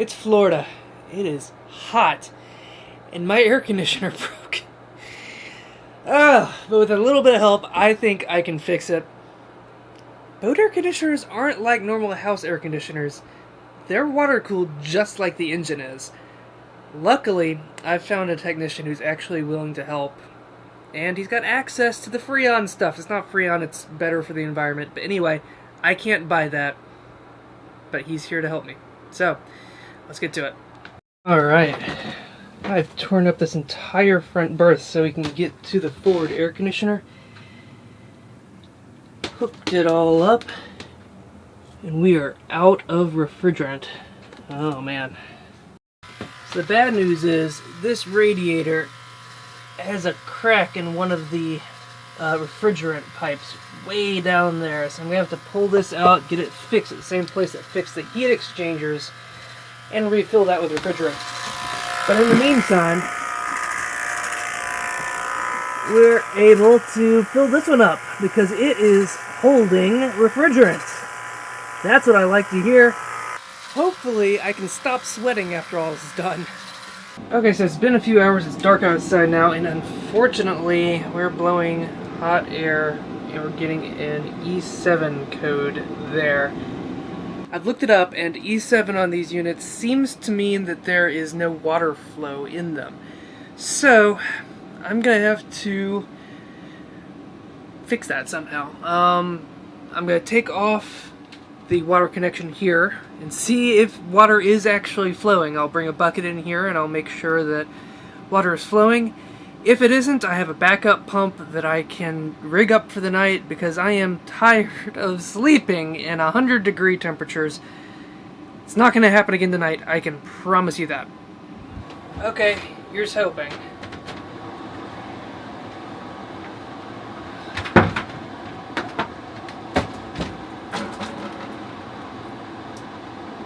It's Florida. It is hot. And my air conditioner broke. But with a little bit of help, I think I can fix it. Boat air conditioners aren't like normal house air conditioners. They're water cooled just like the engine is. Luckily, I've found a technician who's actually willing to help. And he's got access to the Freon stuff. It's not Freon, it's better for the environment. But anyway, I can't buy that. But he's here to help me. So, let's get to it. Alright. I've torn up this entire front berth so we can get to the forward air conditioner. Hooked it all up. And we are out of refrigerant. Oh man. So the bad news is this radiator has a crack in one of the refrigerant pipes way down there. So I'm going to have to pull this out, get it fixed at the same place that fixed the heat exchangers, and refill that with refrigerant. But in the meantime, we're able to fill this one up because it is holding refrigerant. That's what I like to hear. Hopefully I can stop sweating after all this is done. Okay, so it's been a few hours, it's dark outside now, and unfortunately we're blowing hot air and we're getting an E7 code there. I've looked it up, and E7 on these units seems to mean that there is no water flow in them. So, I'm gonna have to fix that somehow. I'm gonna take off the water connection here and see if water is actually flowing. I'll bring a bucket in here and I'll make sure that water is flowing. If it isn't, I have a backup pump that I can rig up for the night because I am tired of sleeping in 100-degree temperatures. It's not going to happen again tonight, I can promise you that. Okay, here's hoping.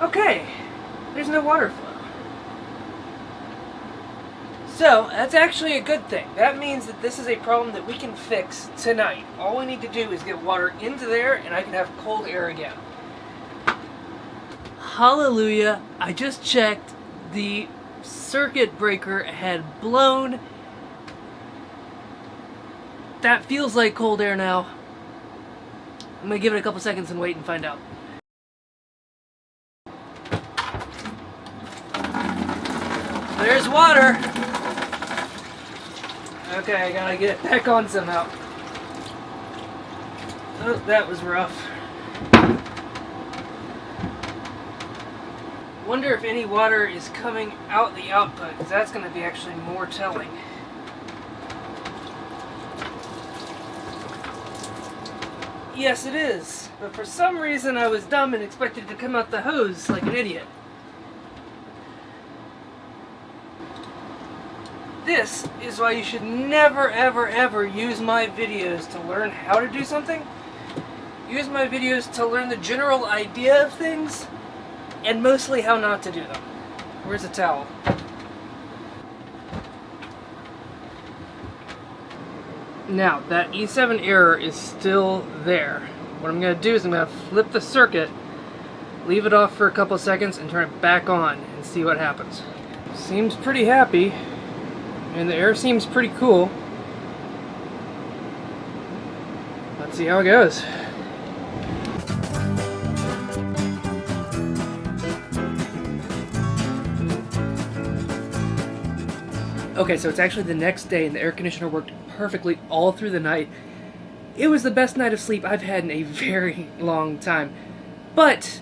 Okay, there's no water flow. So, that's actually a good thing. That means that this is a problem that we can fix tonight. All we need to do is get water into there and I can have cold air again. Hallelujah, I just checked. The circuit breaker had blown. That feels like cold air now. I'm gonna give it a couple seconds and wait and find out. There's water! Okay, I gotta get it back on somehow. Oh, that was rough. Wonder if any water is coming out the output, because that's going to be actually more telling. Yes, it is. But for some reason I was dumb and expected it to come out the hose like an idiot. This is why you should never, ever, ever use my videos to learn how to do something. Use my videos to learn the general idea of things, and mostly how not to do them. Where's the towel? Now, that E7 error is still there. What I'm going to do is I'm going to flip the circuit, leave it off for a couple seconds, and turn it back on and see what happens. Seems pretty happy. And the air seems pretty cool. Let's see how it goes. Okay, so it's actually the next day and the air conditioner worked perfectly all through the night. It was the best night of sleep I've had in a very long time. But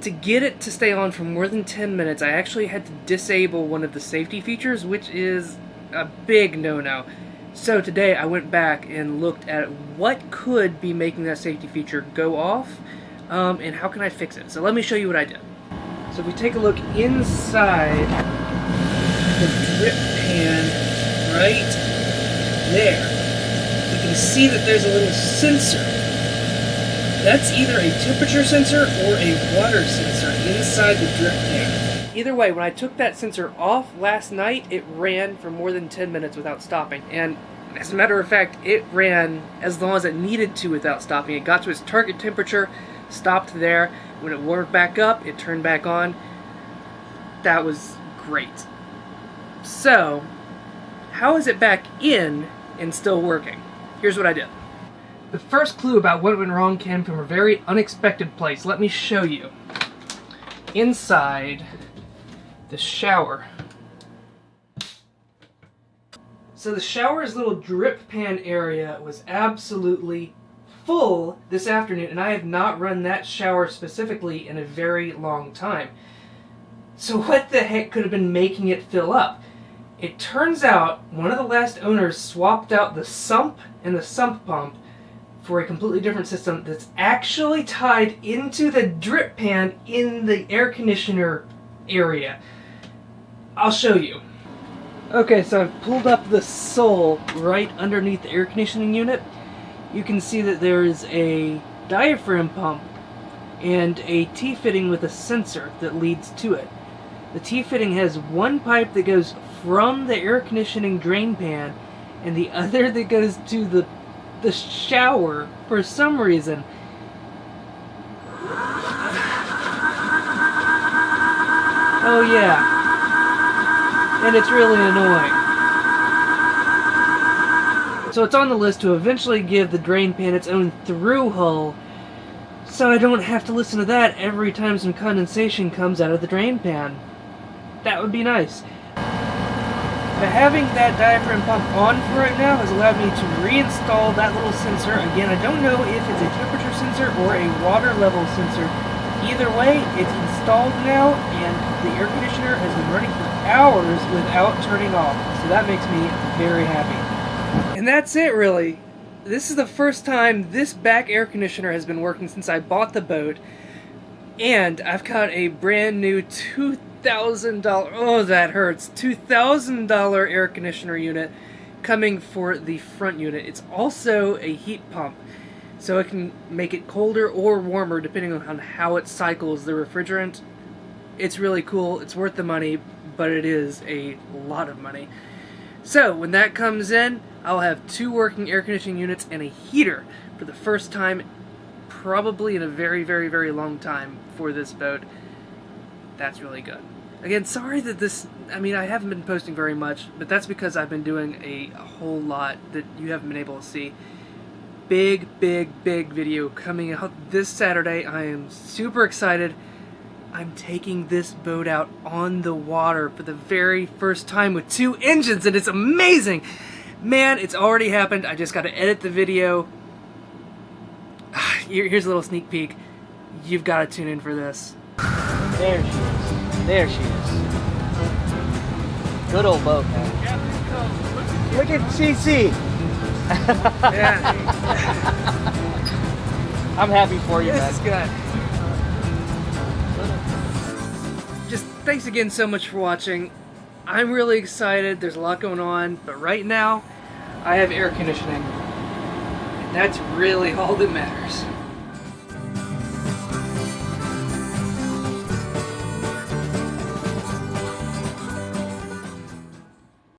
to get it to stay on for more than 10 minutes, I actually had to disable one of the safety features, which is a big no-no. So today I went back and looked at what could be making that safety feature go off, and how can I fix it. So let me show you what I did. So if we take a look inside the drip pan right there, you can see that there's a little sensor. That's either a temperature sensor or a water sensor inside the drip pan. Either way, when I took that sensor off last night, it ran for more than 10 minutes without stopping. And as a matter of fact, it ran as long as it needed to without stopping. It got to its target temperature, stopped there. When it warmed back up, it turned back on. That was great. So, how is it back in and still working? Here's what I did. The first clue about what went wrong came from a very unexpected place. Let me show you. Inside the shower. So the shower's little drip pan area was absolutely full this afternoon, and I have not run that shower specifically in a very long time. So what the heck could have been making it fill up? It turns out one of the last owners swapped out the sump and the sump pump for a completely different system that's actually tied into the drip pan in the air conditioner area. I'll show you. Okay, so I've pulled up the sole right underneath the air conditioning unit. You can see that there is a diaphragm pump and a T-fitting with a sensor that leads to it. The T-fitting has one pipe that goes from the air conditioning drain pan and the other that goes to the shower for some reason. Oh yeah. And it's really annoying. So it's on the list to eventually give the drain pan its own through hull, so I don't have to listen to that every time some condensation comes out of the drain pan. That would be nice. But having that diaphragm pump on for right now has allowed me to reinstall that little sensor. Again, I don't know if it's a temperature sensor or a water level sensor. Either way, it's installed now, and the air conditioner has been running for hours without turning off. So that makes me very happy. And that's it, really. This is the first time this back air conditioner has been working since I bought the boat. And I've got a brand new $2,000, oh that hurts, $2,000 air conditioner unit coming for the front unit. It's also a heat pump, so it can make it colder or warmer depending on how it cycles the refrigerant. It's really cool, it's worth the money, but it is a lot of money. So when that comes in, I'll have 2 working air conditioning units and a heater for the first time probably in a very, very, very long time for this boat. That's really good. Again, sorry that this, I haven't been posting very much, but that's because I've been doing a whole lot that you haven't been able to see. Big, big, big video coming out this Saturday. I am super excited. I'm taking this boat out on the water for the very first time with 2 engines, and it's amazing! Man, it's already happened. I just got to edit the video. Here's a little sneak peek. You've got to tune in for this. There she is. There she is. Good old boat, man. Look at CC. Yeah. I'm happy for you, This man. is good. Just thanks again so much for watching. I'm really excited. There's a lot going on, but right now I have air conditioning. And that's really all that matters.